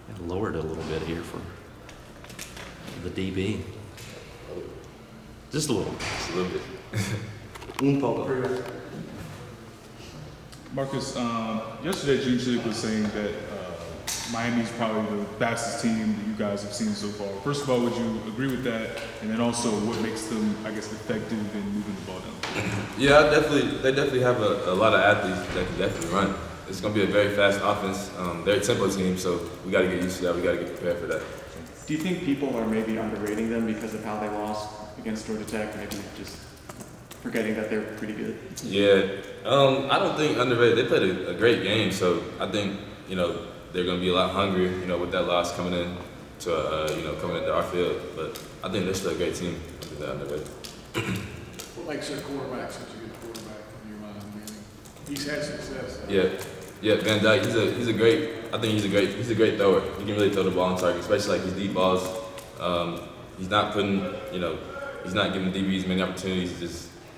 Gotta lower it a little bit here for the DB. Just a little. Just a little bit. Un poco. Marcus, yesterday Gene Chick was saying that Miami's probably the fastest team that you guys have seen so far. First of all, would you agree with that? And then also, what makes them, I guess, effective in moving the ball down? Yeah, they definitely have a lot of athletes that can definitely run. It's going to be a very fast offense. They're a tempo team, so we got to get used to that. We got to get prepared for that. Do you think people are maybe underrating them because of how they lost against Georgia Tech? Maybe just forgetting that they're pretty good? Yeah, I don't think underrated. They played a great game, so I think, they're going to be a lot hungrier, with that loss coming in to, coming into our field. But I think they're still a great team. I think they're underrated. What makes their quarterback such a good quarterback in your mind? I mean, he's had success. Yeah, Van Dyke. He's a great. I think he's a great thrower. He can really throw the ball on target, especially like his deep balls. He's not putting, he's not giving DBs many opportunities to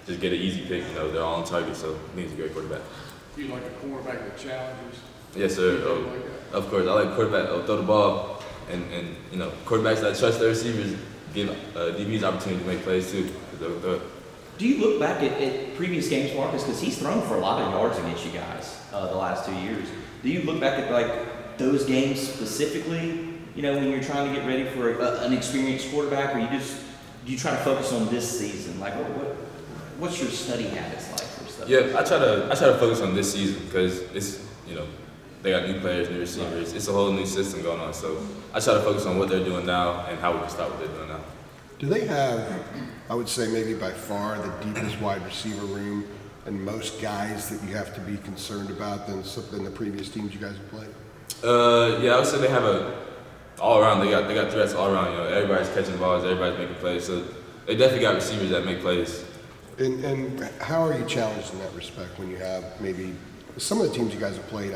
just get an easy pick. They're all on target. So I think he's a great quarterback. Do you like a quarterback that challenges? Yes, sir. Of course, I like quarterback. Throw the ball, and quarterbacks that trust their receivers give DBs opportunity to make plays too. Do you look back at previous games, Marcus? Because he's thrown for a lot of yards against you guys the last 2 years. Do you look back at like those games specifically? When you're trying to get ready for an experienced quarterback, or do you try to focus on this season? Like, what's your study habits like for stuff? Yeah, I try to focus on this season because it's they got new players, new receivers. It's a whole new system going on. So I try to focus on what they're doing now and how we can stop what they're doing now. Do they have, I would say maybe by far, the deepest wide receiver room and most guys that you have to be concerned about than the previous teams you guys have played? Yeah, I would say they have all around. They got threats all around. Everybody's catching balls, everybody's making plays. So they definitely got receivers that make plays. And how are you challenged in that respect when you have maybe some of the teams you guys have played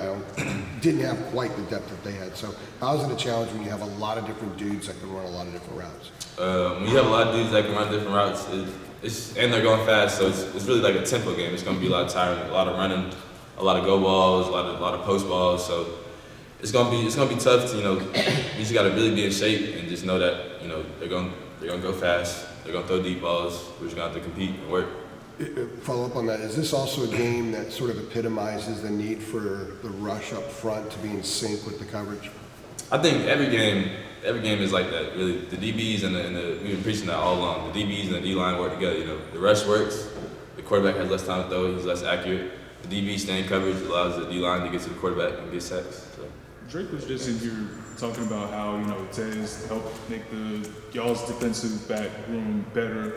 didn't have quite the depth that they had. So how is it a challenge when you have a lot of different dudes that can run a lot of different routes? When you have a lot of dudes that can run different routes, and they're going fast, so it's really like a tempo game. It's going to be a lot of tiring, a lot of running, a lot of go balls, a lot of post balls. So it's going to be tough to you just got to really be in shape and just know that they're going to go fast. They're going to throw deep balls. We're just going to have to compete and work. Follow up on that. Is this also a game that sort of epitomizes the need for the rush up front to be in sync with the coverage? I think every game is like that. Really, the DBs and we've been preaching that all along. The DBs and the D-line work together. The rush works. The quarterback has less time to throw. He's less accurate. The DB staying coverage allows the D-line to get to the quarterback and get sacks. So. Drake was just in here talking about how Tez helped make y'all's defensive back room better.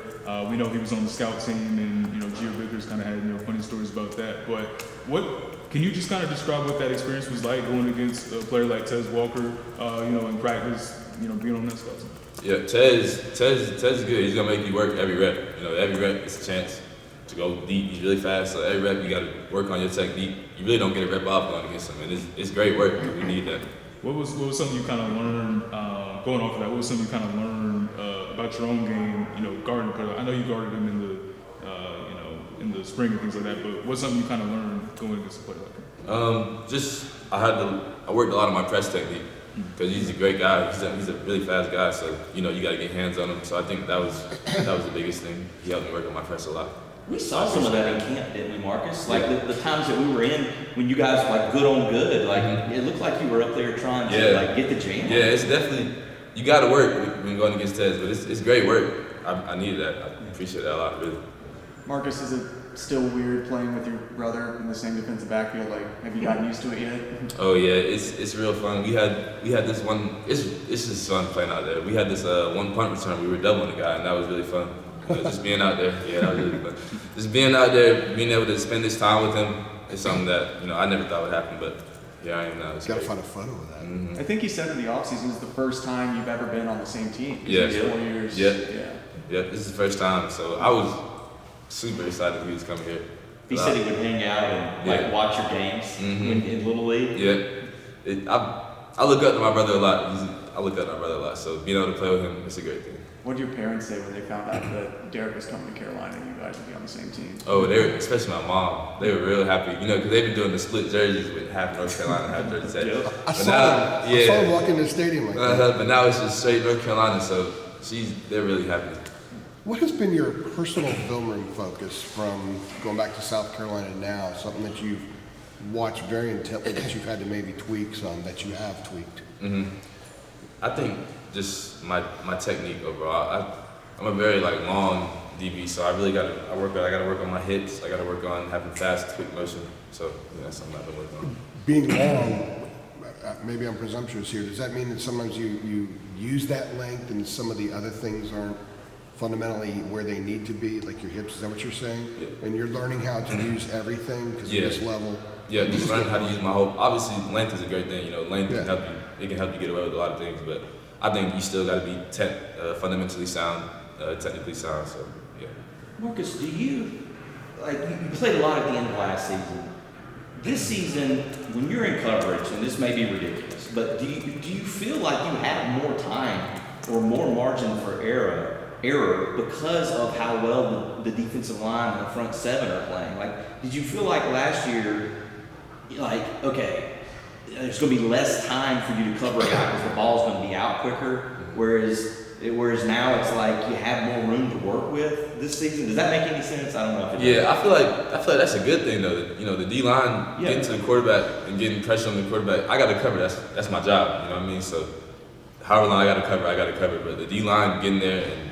We know he was on the scout team, and Gio Vickers kind of had funny stories about that. But what can you just kind of describe what that experience was like going against a player like Tez Walker? In practice, being on that scout team. Yeah, Tez is good. He's gonna make you work every rep. Every rep is a chance to go deep. He's really fast, so every rep you got to work on your technique. You really don't get a rep off going against him, and it's great work. We need that. What was something you kind of learned going off of that? What was something you kind of learned about your own game? Guarding. I know you guarded him in the spring and things like that. But what's something you kind of learned going against a player like him? I worked a lot on my press technique because he's a great guy. He's a really fast guy, so you got to get hands on him. So I think that was the biggest thing. He helped me work on my press a lot. We saw some of that in camp, didn't we, Marcus? Like the times that we were in when you guys were like good on good, like it looked like you were up there trying to get the jam. Yeah, it's definitely you got to work when going against Tez, but it's great work. I needed that. I appreciate that a lot, really. Marcus, is it still weird playing with your brother in the same defensive backfield? Like, have you gotten used to it yet? Oh yeah, it's real fun. We had this one. It's just fun playing out there. We had this one punt return. We were doubling the guy, and that was really fun. Just being out there, that was really fun. Just being out there, being able to spend this time with him is something that I never thought would happen, but here I am now. Got to find a photo of that. Mm-hmm. I think he said in the offseason it's the first time you've ever been on the same team. Yeah. 4 years. Yeah. This is the first time, so I was super excited he was coming here. He said he would hang out and watch your games in Little League. Yeah, I look up to my brother a lot. I look up to my brother a lot, so being able to play with him, it's a great thing. What did your parents say when they found out that Derek was coming to Carolina and you guys would be on the same team? Oh, they were, especially my mom. They were real happy, you know, because they've been doing the split jerseys with half North Carolina, half Georgia Tech. I saw him walk into the stadium like that. But now it's just straight North Carolina, so they're really happy. What has been your personal film room focus from going back to South Carolina now? Something that you've watched very intently that you've had to maybe tweak some, that you have tweaked? I think just my technique overall. I'm a very long DB, so I gotta work on my hits. I gotta work on having fast, quick motion. So that's something I've been working on. Being long, maybe I'm presumptuous here. Does that mean that sometimes you use that length and some of the other things aren't fundamentally where they need to be, like your hips? Is that what you're saying? Yeah. And you're learning how to use everything because Yeah. of this level. Yeah, just learning how to use my whole. Obviously, length is a great thing. You know, length Yeah. can help you. It can help you get away with a lot of things, but I think you still got to be fundamentally sound, technically sound. So yeah. Marcus, do you played a lot at the end of last season? This season, when you're in coverage, and this may be ridiculous, but do you feel like you have more time or more margin for error because of how well the defensive line and the front seven are playing? Like, did you feel like last year, okay, there's going to be less time for you to cover a guy because the ball's going to be out quicker, whereas now it's like you have more room to work with this season? Does that make any sense? I don't know if it does. Yeah, I feel like that's a good thing though. That, you know, the D line getting to the quarterback and getting pressure on the quarterback. I got to cover. That's my job. You know what I mean? So, however long I got to cover. But the D line getting there and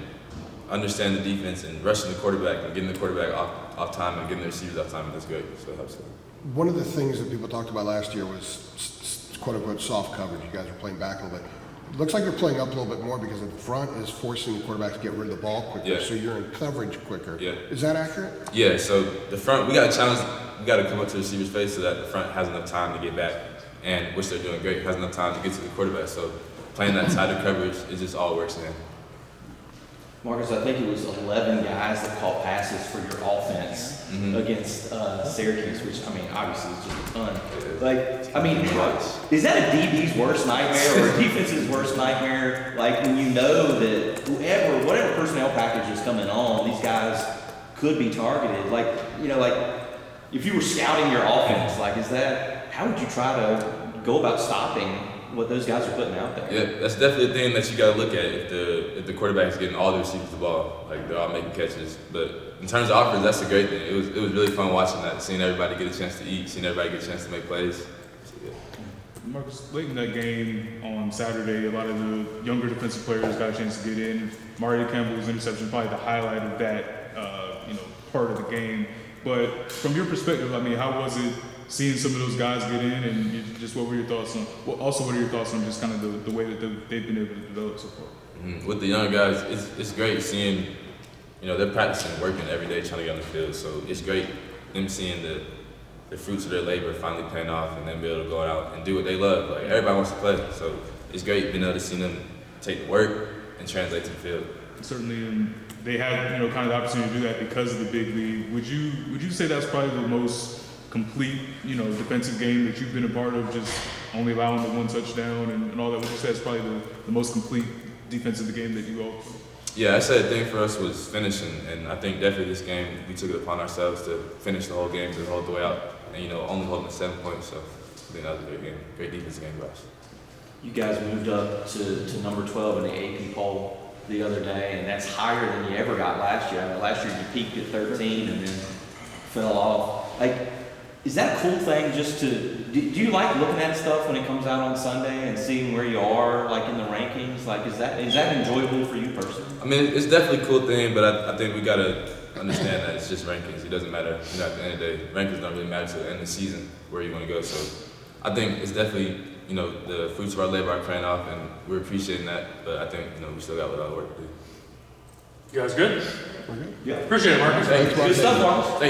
understand the defense and rushing the quarterback and getting the quarterback off time and getting the receivers off time, that's great. So it helps them. One of the things that people talked about last year was quote unquote soft coverage. You guys are playing back a little bit. It looks like you're playing up a little bit more because the front is forcing the quarterback to get rid of the ball quicker, Yeah. so you're in coverage quicker. Yeah. Is that accurate? Yeah, so the front, we got to challenge, we got to come up to the receiver's face so that the front has enough time to get back, and which they're doing great, has enough time to get to the quarterback. So playing that tighter coverage, it just all works in. Marcus, I think it was 11 guys that caught passes for your offense against Syracuse, which, I mean, obviously is just a ton. Is that a DB's worst nightmare or a defense's worst nightmare? Like, when you know that whatever personnel package is coming on, these guys could be targeted. If you were scouting your offense, how would you try to go about stopping what those guys are putting out there? Yeah, that's definitely a thing that you got to look at if the quarterback is getting all the receivers the ball, like they're all making catches. But in terms of offense, that's a great thing. It was really fun watching that, seeing everybody get a chance to eat, seeing everybody get a chance to make plays. So, yeah. Marcus, late in that game on Saturday, a lot of the younger defensive players got a chance to get in. Mario Campbell's interception, probably the highlight of that, part of the game. But from your perspective, how was it seeing some of those guys get in, and just what were your thoughts on? Well, also, what are your thoughts on just kind of the way that they've been able to develop so far? With the young guys, it's great seeing, they're practicing, working every day, trying to get on the field. So it's great them seeing the fruits of their labor finally paying off, and then be able to go out and do what they love. Like, everybody wants to play, so it's great being able to see them take the work and translate to the field. Certainly, they had kind of the opportunity to do that because of the big league. Would you say that's probably the most complete, defensive game that you've been a part of, just only allowing the one touchdown and all that? Would you say that's probably the most complete defensive game that you all? Yeah, I said the thing for us was finishing, and I think definitely this game we took it upon ourselves to finish the whole game, to hold the way out, and only holding the 7 points. So I think that was a great game, great defensive game for us. You guys moved up to number 12 in the AP poll the other day, and that's higher than you ever got last year. I mean, last year you peaked at 13 and then fell off. Is that a cool thing just to, do you like looking at stuff when it comes out on Sunday and seeing where you are, in the rankings? Is that enjoyable for you personally? I mean, it's definitely a cool thing, but I think we got to understand that it's just rankings. It doesn't matter. At the end of the day, rankings don't really matter to the end of the season where you want to go. So I think it's definitely, the fruits of our labor are paying off, and we're appreciating that. But I think, we still got a lot of work to do. You guys good? We're good. Yeah. Appreciate it, Marcus. Thanks, Good stuff, Marcus. Thank you.